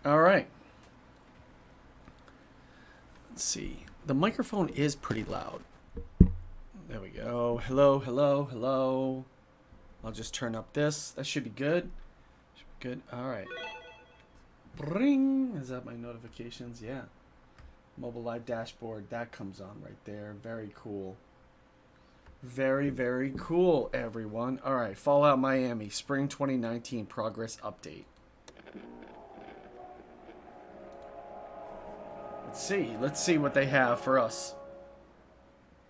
All right. Let's see. The microphone is pretty loud. There we go. Hello, hello, hello. I'll just turn up this. That should be good. Should be good. All right. Bring. Is that my notifications? Yeah. Mobile Live dashboard. That comes on right there. Very cool. Very, very cool, everyone. All right. Fallout Miami, Spring 2019 Progress Update. Let's see what they have for us.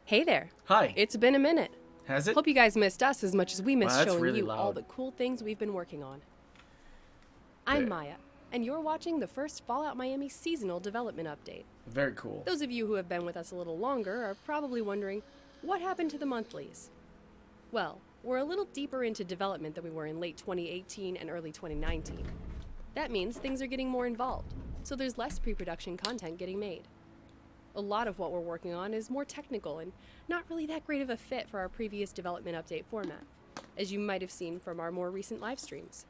Hey there. Hi. It's been a minute. Has it? Hope you guys missed us as much as we missed Wow, that's showing really you all loud. the cool things we've been working on. I'm There. Maya, and you're watching the first Fallout Miami seasonal development update. Very cool. Those of you who have been with us a little longer are probably wondering, what happened to the monthlies? Well, we're a little deeper into development than we were in late 2018 and early 2019. That means things are getting more involved, so there's less pre-production content getting made. A lot of what we're working on is more technical and not really that great of a fit for our previous development update format, as you might have seen from our more recent live streams.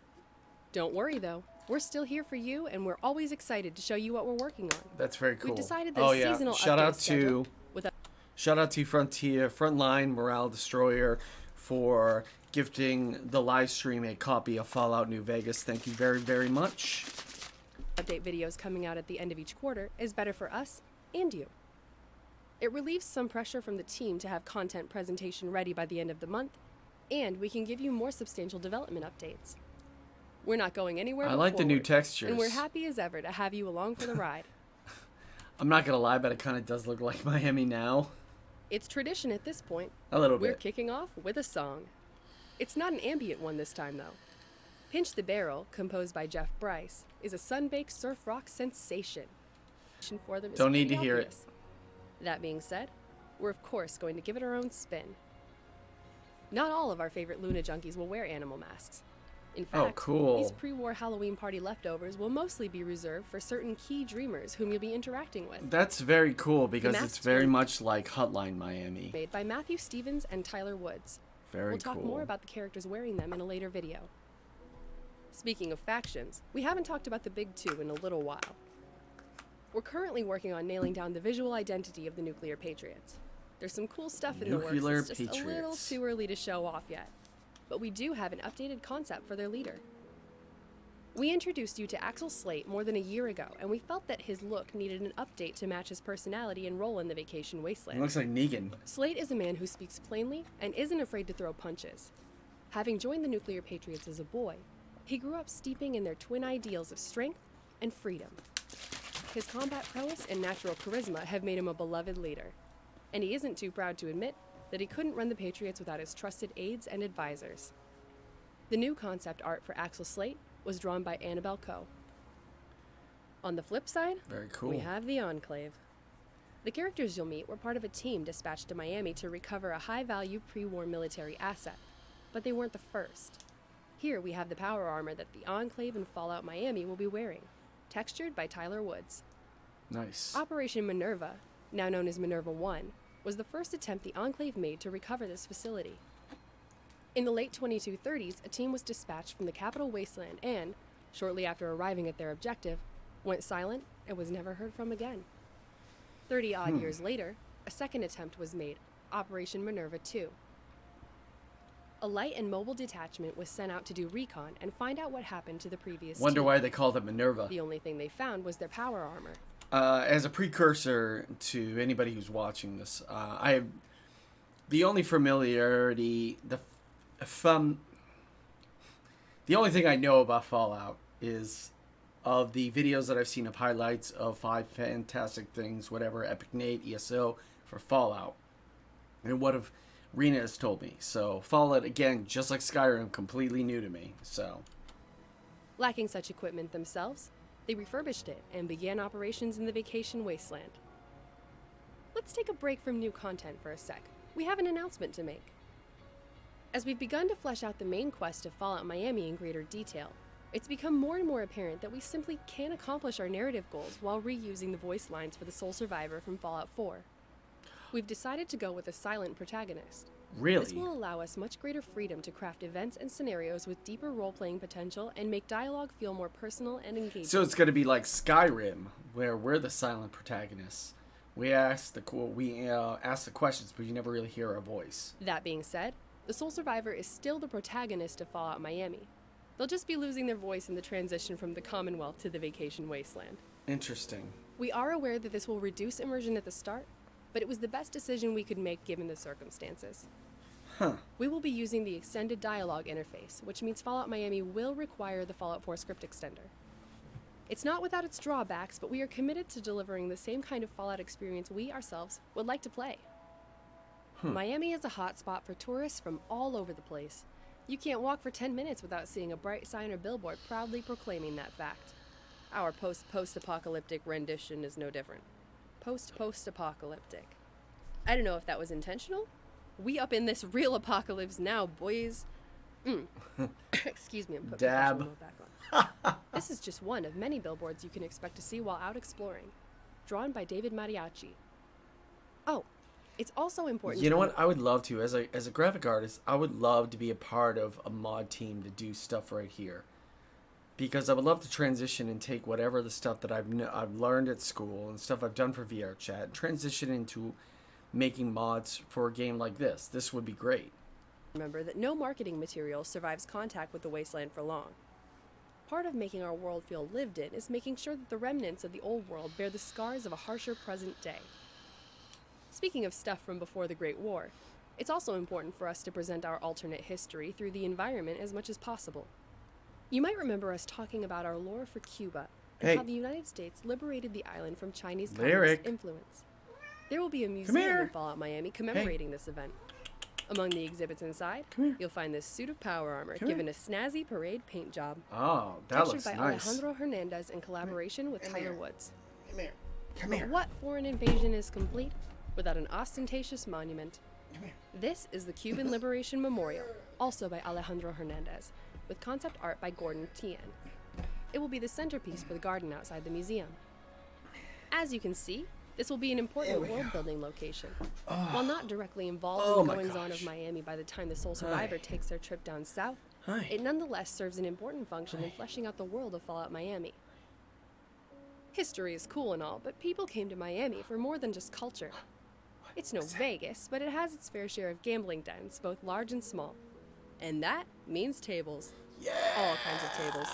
Don't worry though, we're still here for you and we're always excited to show you what we're working on. That's very cool. We've decided that oh a yeah. seasonal Shout update out schedule to with a Frontier Frontline Morale Destroyer for gifting the live stream a copy of Fallout New Vegas. Thank you very, very much. update videos coming out at the end of each quarter is better for us and you. It relieves some pressure from the team to have content presentation ready by the end of the month, and we can give you more substantial development updates. We're not going anywhere I but like the new forward, textures. and we're happy as ever to have you along for the ride. I'm not gonna lie, but it kind of does look like Miami now. It's tradition at this point. A little We're bit. kicking off with a song. It's not an ambient one this time, though. Pinch the Barrel, composed by Jeff Bryce, is a sun-baked surf rock sensation. For them is Don't need pretty to hear it. obvious. That being said, we're of course going to give it our own spin. Not all of our favorite Luna junkies will wear animal masks. In Oh, fact, cool. these pre-war Halloween party leftovers will mostly be reserved for certain key dreamers whom you'll be interacting with. That's very cool because it's masks very were- much like Hotline Miami. Made by Matthew Stevens and Tyler Woods. Very We'll talk cool. more about the characters wearing them in a later video. Speaking of factions, we haven't talked about the big two in a little while. We're currently working on nailing down the visual identity of the Nuclear Patriots. There's some cool stuff in the works, Nuclear it's just a little Patriots. too early to show off yet. But we do have an updated concept for their leader. We introduced you to Axel Slate more than a year ago, and we felt that his look needed an update to match his personality and role in the Vacation It Wasteland. looks like Negan. Slate is a man who speaks plainly and isn't afraid to throw punches. Having joined the Nuclear Patriots as a boy, he grew up steeping in their twin ideals of strength and freedom. His combat prowess and natural charisma have made him a beloved leader, and he isn't too proud to admit that he couldn't run the Patriots without his trusted aides and advisors. The new concept art for Axel Slate was drawn by Annabelle Coe. On the flip side, Very cool. we have the Enclave. The characters you'll meet were part of a team dispatched to Miami to recover a high-value pre-war military asset, but they weren't the first. Here we have the power armor that the Enclave and Fallout Miami will be wearing, textured by Tyler Woods. Nice. Operation Minerva, now known as Minerva 1, was the first attempt the Enclave made to recover this facility. In the late 2230s, a team was dispatched from the capital wasteland and, shortly after arriving at their objective, went silent and was never heard from again. 30-odd years later, a second attempt was made, Operation Minerva 2. A light and mobile detachment was sent out to do recon and find out what happened to the previous Wonder team. why they called it Minerva. The only thing they found was their power armor. As a precursor to anybody who's watching this, I have the only familiarity, the only thing I know about Fallout is of the videos that I've seen of highlights of 5 Fantastic Things, whatever, Epic Nate, ESO, for Fallout, and what have Rena has told me. So Fallout, again, just like Skyrim, completely new to me. So Lacking such equipment themselves, they refurbished it and began operations in the Vacation Wasteland. Let's take a break from new content for a sec. We have an announcement to make. As we've begun to flesh out the main quest of Fallout Miami in greater detail, it's become more and more apparent that we simply can't accomplish our narrative goals while reusing the voice lines for the sole survivor from Fallout 4. We've decided to go with a silent protagonist, This Really? will allow us much greater freedom to craft events and scenarios with deeper role-playing potential and make dialogue feel more personal and engaging. So it's going to be like Skyrim, where we're the silent protagonists. We ask the questions, but you never really hear our voice. That being said, the sole survivor is still the protagonist of Fallout Miami. They'll just be losing their voice in the transition from the Commonwealth to the Vacation Wasteland. Interesting. We are aware that this will reduce immersion at the start, but it was the best decision we could make given the circumstances. Huh. We will be using the extended dialogue interface, which means Fallout Miami will require the Fallout 4 script extender. It's not without its drawbacks, but we are committed to delivering the same kind of Fallout experience we ourselves would like to play. Miami is a hotspot for tourists from all over the place. You can't walk for 10 minutes without seeing a bright sign or billboard proudly proclaiming that fact. Our post-apocalyptic rendition is no different. Post-apocalyptic. I don't know if that was intentional. We up in this real apocalypse now, boys. Excuse me, I'm putting Dab. professional mode back on. This is just one of many billboards you can expect to see while out exploring. Drawn by David Mariachi. Oh, it's also important You know to what? I would love to, as a graphic artist, I would love to be a part of a mod team to do stuff right here, because I would love to transition and take whatever the stuff that I've learned at school and stuff I've done for VR chat and transition into making mods for a game like this. This would be great. remember that no marketing material survives contact with the wasteland for long. Part of making our world feel lived in is making sure that the remnants of the old world bear the scars of a harsher present day. Speaking of stuff from before the Great War, it's also important for us to present our alternate history through the environment as much as possible. You might remember us talking about our lore for Cuba and Hey. how the United States liberated the island from Chinese Lyric. communist influence. There will be a here. museum in Fallout Miami commemorating this event. Among the exhibits inside, Come here. you'll find this suit of power armor Come given a snazzy parade paint job. Oh, that Textured looks by nice. Alejandro Hernandez in collaboration with Tyler Woods. Come here. Come But here. what foreign invasion is complete without an ostentatious monument? Come here. This is the Cuban Liberation Memorial, also by Alejandro Hernandez, with concept art by Gordon Tien. It will be the centerpiece for the garden outside the museum. As you can see, this will be an important world-building location. While not directly involved Oh in the my goings-on of gosh. Miami by the time the sole survivor Hi. takes their trip down south, Hi. it nonetheless serves an important function in fleshing out the world of Fallout Miami. History is cool and all, but people came to Miami for more than just culture. It's no Vegas, but it has its fair share of gambling dens, both large and small. And that means tables. Yeah. All kinds of tables.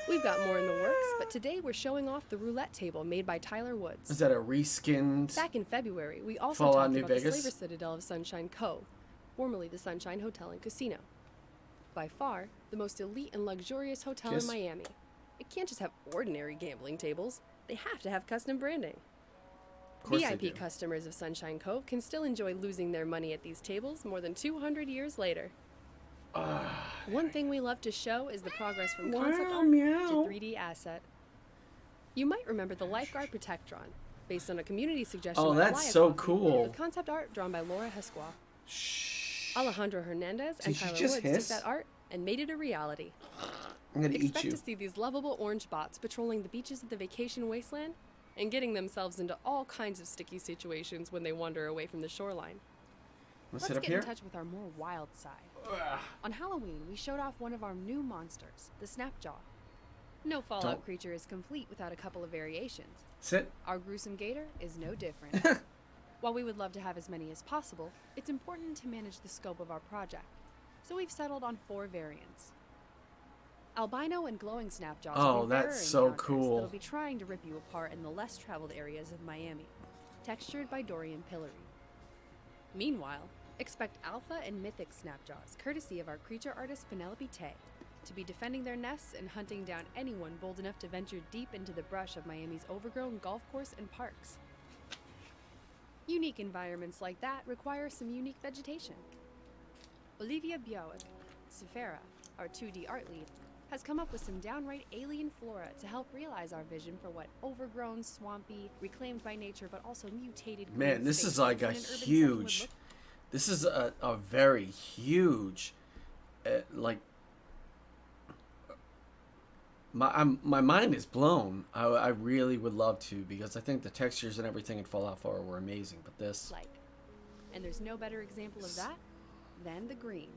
We've got more in the works, but today we're showing off the roulette table made by Tyler Woods. Is that a reskinned? Back in February, we also Fallout talked New about Vegas? the Slaver Citadel of Sunshine Cove, formerly the Sunshine Hotel and Casino. By far, the most elite and luxurious hotel Kiss? in Miami. It can't just have ordinary gambling tables. They have to have custom branding. Of course they VIP do. customers of Sunshine Cove can still enjoy losing their money at these tables more than 200 years later. One thing we love to show is the progress from concept Wow, art meow. to 3D asset. You might remember the Lifeguard Protectron, based on a community suggestion Oh, by that's so Fly-A-Coffee, cool. with concept art drawn by Laura Hesqua. Shh. Alejandro Hernandez and Did you Tyler just Woods took hiss? that art and made it a reality. I'm gonna eat Expect you. to see these lovable orange bots patrolling the beaches of the vacation wasteland and getting themselves into all kinds of sticky situations when they wander away from the shoreline. Wanna Let's sit up get here? in touch with our more wild side. On Halloween, we showed off one of our new monsters, the Snapjaw. No Fallout Don't- creature is complete without a couple of variations. Sit. Our gruesome gator is no different. While we would love to have as many as possible, it's important to manage the scope of our project. So we've settled on 4 variants. Albino and glowing snapjaws Oh, will be rarer that's so encounters cool. that'll be trying to rip you apart in the less traveled areas of Miami, textured by Dorian Pillary. Meanwhile, expect alpha and mythic snapjaws, courtesy of our creature artist Penelope Tay, to be defending their nests and hunting down anyone bold enough to venture deep into the brush of Miami's overgrown golf course and parks. Unique environments like that require some unique vegetation. Olivia Białek, Sifera, our 2D art lead, has come up with some downright alien flora to help realize our vision for what overgrown, swampy, reclaimed by nature but also mutated Man, green this is spaces like in a an urban setting would huge. look. This is a very huge, like. My mind is blown. I really would love to, because I think the textures and everything in Fallout 4 were amazing. But this, Like. And there's no better example of that than the green.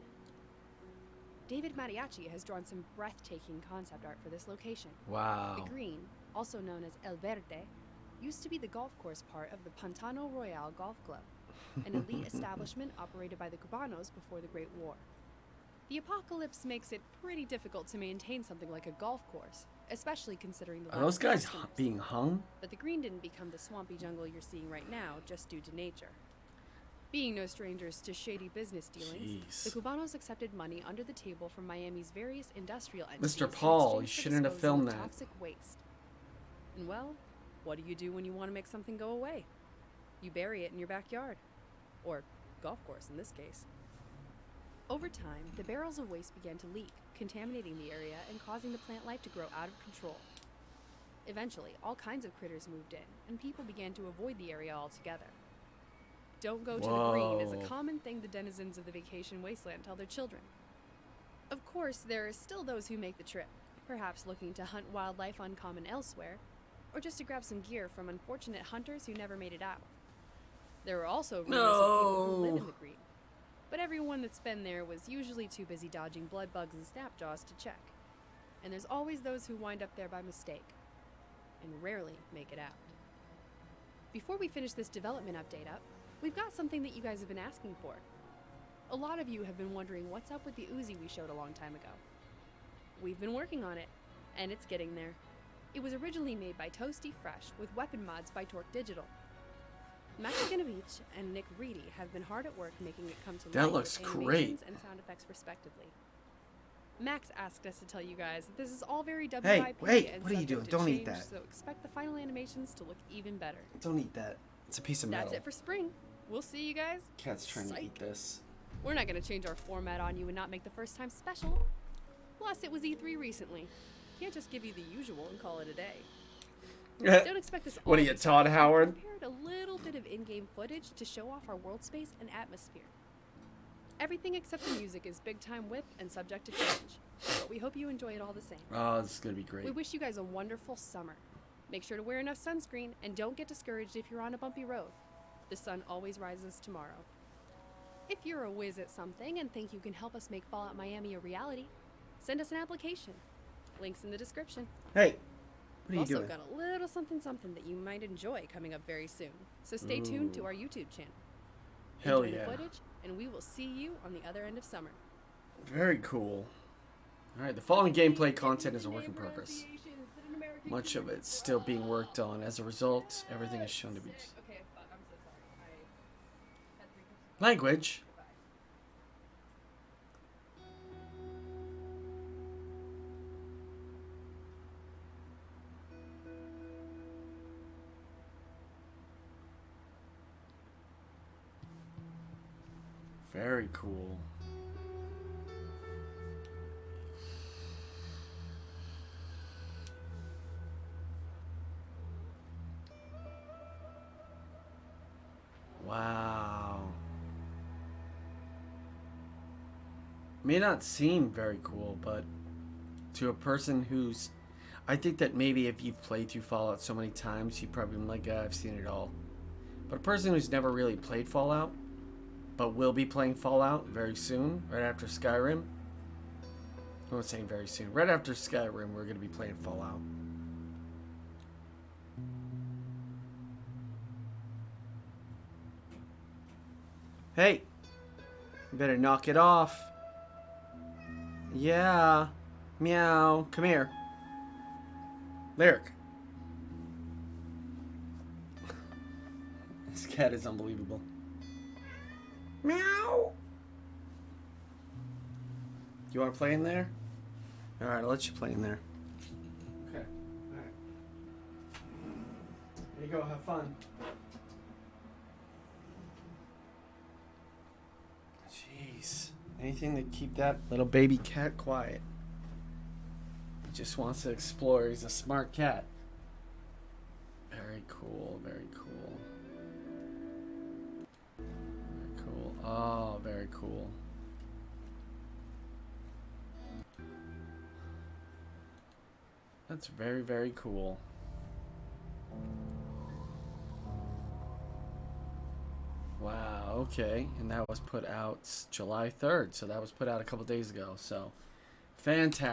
David Mariachi has drawn some breathtaking concept art for this location. Wow. The green, also known as El Verde, used to be the golf course part of the Pantano Royal Golf Club, an elite establishment operated by the Cubanos before the Great War. The apocalypse makes it pretty difficult to maintain something like a golf course, especially considering the Are those guys customers. being hung? But the green didn't become the swampy jungle you're seeing right now just due to nature. Being no strangers to shady business dealings, Jeez. the Cubanos accepted money under the table from Miami's various industrial entities Mr. in Paul, you exchange for shouldn't have disposal filmed of that. toxic waste. And well, what do you do when you want to make something go away? You bury it in your backyard. Or golf course in this case. Over time, the barrels of waste began to leak, contaminating the area and causing the plant life to grow out of control. Eventually, all kinds of critters moved in, and people began to avoid the area altogether. Don't go to the green is a Whoa. common thing the denizens of the vacation wasteland tell their children. Of course, there are still those who make the trip, perhaps looking to hunt wildlife uncommon elsewhere, or just to grab some gear from unfortunate hunters who never made it out. There are also rumors of people who live in No. the green, but everyone that's been there was usually too busy dodging blood bugs and snapjaws to check. And there's always those who wind up there by mistake, and rarely make it out. Before we finish this development update up, we've got something that you guys have been asking for. A lot of you have been wondering what's up with the Uzi we showed a long time ago. We've been working on it, and it's getting there. It was originally made by Toasty Fresh with weapon mods by Torque Digital. Max Ganovich and Nick Reedy have been hard at work making it come to That life looks with great. animations and sound effects respectively. Max asked us to tell you guys that this is all very WIP wait, and what are you subject doing? to Don't eat change, that. so expect the final animations to look even better. Don't eat that. It's a piece of metal. That's it for spring. We'll see you guys. Cat's trying to Psych. eat this. We're not going to change our format on you and not make the first time special. Plus, it was E3 recently. Can't just give you the usual and call it a day. Don't expect this all What are to you, be Todd stuff. Howard? We've prepared a little bit of in-game footage to show off our world space and atmosphere. Everything except the music is big time whip and subject to change, but we hope you enjoy it all the same. Oh, this is gonna be great. We wish you guys a wonderful summer. Make sure to wear enough sunscreen and don't get discouraged if you're on a bumpy road. The sun always rises tomorrow. If you're a whiz at something and think you can help us make Fallout Miami a reality, send us an application. Links in the description. Hey, what are We've you also doing? got a little something that you might enjoy coming up very soon. So stay tuned to our YouTube channel. Hell Enjoy yeah. the footage, and we will see you on the other end of summer. Very cool. Alright, the following gameplay content is a work in progress. Much of it's still being worked on. As a result, everything is shown to be... Okay, I'm so sorry. I had 3 cups. Language. Very cool. Wow. May not seem very cool, but to a person who's... I think that maybe if you've played through Fallout so many times, you've probably been like, I've seen it all. But a person who's never really played Fallout, but will be playing Fallout very soon, right after Skyrim. I'm not saying very soon. Right after Skyrim, we're going to be playing Fallout. Hey, you better knock it off. Yeah. Meow. Come here. Lyric. This cat is unbelievable. Meow. You want to play in there? Alright, I'll let you play in there. Okay. Alright. There you go, have fun. Jeez. Anything to keep that little baby cat quiet. He just wants to explore. He's a smart cat. Very cool, very cool. Very cool. Oh, very cool. That's very, very cool. Wow, Okay, and that was put out July 3rd, so that was put out a couple days ago. So, fantastic.